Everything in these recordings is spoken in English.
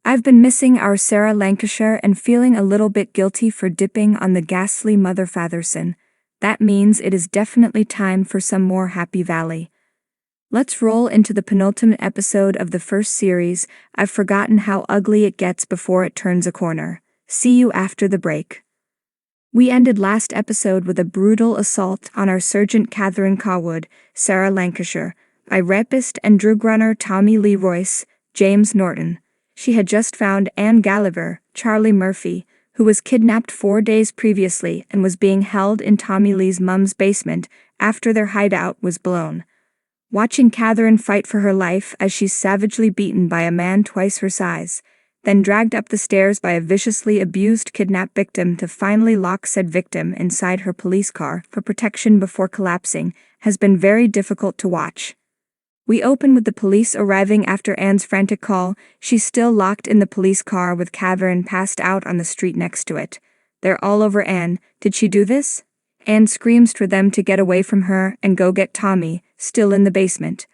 I've been missing our Sarah Lancashire and feeling a little bit guilty for dipping on the ghastly Mother Fatherson. That means it is definitely time for some more Happy Valley. Let's roll into the penultimate episode of the first series. I've forgotten how ugly it gets before it turns a corner. See you after the break. We ended last episode with a brutal assault on our Sergeant Catherine Cawood, Sarah Lancashire, by rapist and drug runner Tommy Lee Royce, James Norton. She had just found Anne Gallagher, Charlie Murphy, who was kidnapped 4 days previously and was being held in Tommy Lee's mum's basement after their hideout was blown. Watching Catherine fight for her life as she's savagely beaten by a man twice her size, then dragged up the stairs by a viciously abused kidnapped victim to finally lock said victim inside her police car for protection before collapsing, has been very difficult to watch. We open with the police arriving after Anne's frantic call. She's still locked in the police car with Catherine passed out on the street next to it. They're all over Anne. Did she do this? Anne screams for them to get away from her and go get Tommy, still in the basement.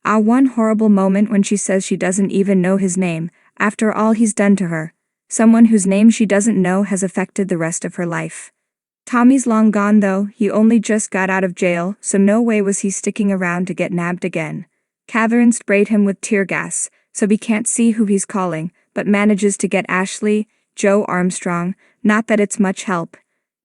One horrible moment when she says she doesn't even know his name, after all he's done to her. Someone whose name she doesn't know has affected the rest of her life. Tommy's long gone though, he only just got out of jail, so no way was he sticking around to get nabbed again. Catherine sprayed him with tear gas, so he can't see who he's calling, but manages to get Ashley, Joe Armstrong, not that it's much help.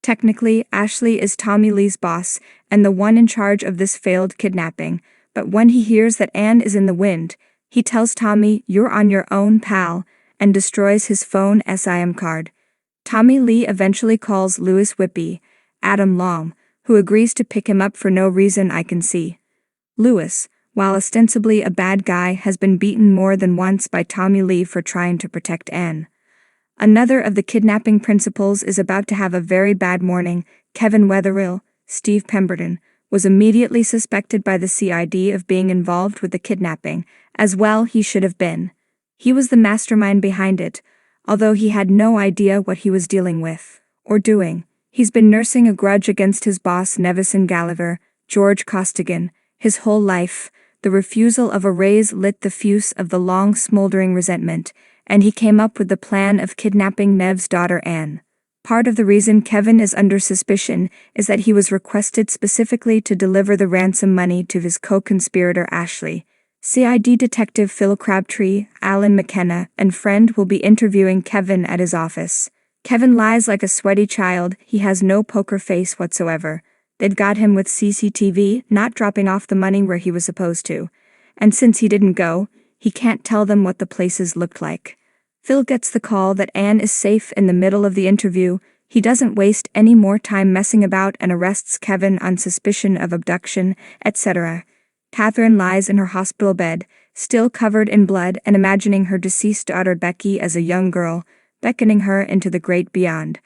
Technically, Ashley is Tommy Lee's boss and the one in charge of this failed kidnapping, but when he hears that Anne is in the wind, he tells Tommy, "You're on your own, pal," and destroys his phone SIM card. Tommy Lee eventually calls Louis Whippy, Adam Long, who agrees to pick him up for no reason I can see. Louis, while ostensibly a bad guy, has been beaten more than once by Tommy Lee for trying to protect Anne. Another of the kidnapping principals is about to have a very bad morning. Kevin Wetherill, Steve Pemberton, was immediately suspected by the CID of being involved with the kidnapping, as well he should have been. He was the mastermind behind it, although he had no idea what he was dealing with, or doing. He's been nursing a grudge against his boss Nevison Gallagher, George Costigan, his whole life. The refusal of a raise lit the fuse of the long smoldering resentment, and he came up with the plan of kidnapping Nev's daughter Anne. Part of the reason Kevin is under suspicion is that he was requested specifically to deliver the ransom money to his co-conspirator Ashley. CID Detective Phil Crabtree, Alan McKenna, and friend will be interviewing Kevin at his office. Kevin lies like a sweaty child. He has no poker face whatsoever. They'd got him with CCTV, not dropping off the money where he was supposed to. And since he didn't go, he can't tell them what the places looked like. Phil gets the call that Anne is safe in the middle of the interview. He doesn't waste any more time messing about and arrests Kevin on suspicion of abduction, etc. Catherine lies in her hospital bed, still covered in blood and imagining her deceased daughter Becky as a young girl, beckoning her into the great beyond.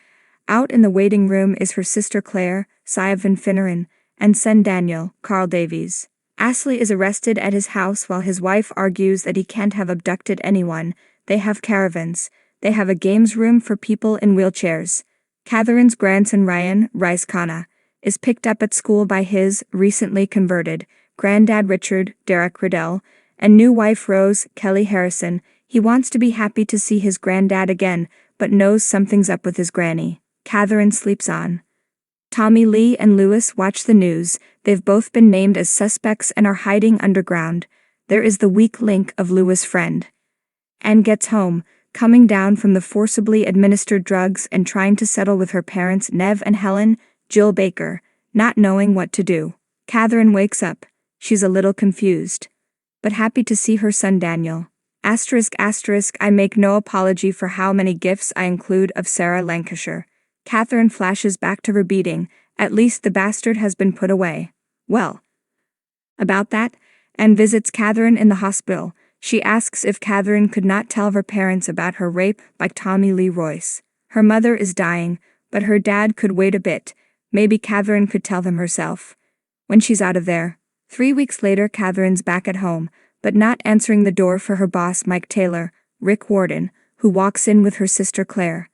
Out in the waiting room is her sister Claire, Seaosn Finneran, and son Daniel, Carl Davies. Ashley is arrested at his house while his wife argues that he can't have abducted anyone. They have caravans. They have a games room for people in wheelchairs. Catherine's grandson Ryan, Rice Khanna, is picked up at school by his, recently converted, granddad Richard, Derek Riddell, and new wife Rose, Kelly Harrison. He wants to be happy to see his granddad again, but knows something's up with his granny. Catherine sleeps on. Tommy Lee and Louis watch the news. They've both been named as suspects and are hiding underground. There is the weak link of Louis' friend. Anne gets home, coming down from the forcibly administered drugs and trying to settle with her parents Nev and Helen, Jill Baker, not knowing what to do. Catherine wakes up. She's a little confused, but happy to see her son Daniel. ***, I make no apology for how many gifs I include of Sarah Lancashire. Catherine flashes back to her beating. At least the bastard has been put away. Well, about that, Anne visits Catherine in the hospital. She asks if Catherine could not tell her parents about her rape by Tommy Lee Royce. Her mother is dying, but her dad could wait a bit. Maybe Catherine could tell them herself. When she's out of there. 3 weeks later, Catherine's back at home, but not answering the door for her boss Mike Taylor, Rick Warden, who walks in with her sister Claire.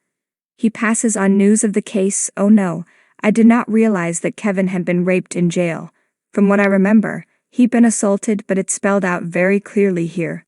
He passes on news of the case. "Oh no, I did not realize that Kevin had been raped in jail. From what I remember, he'd been assaulted, but it's spelled out very clearly here.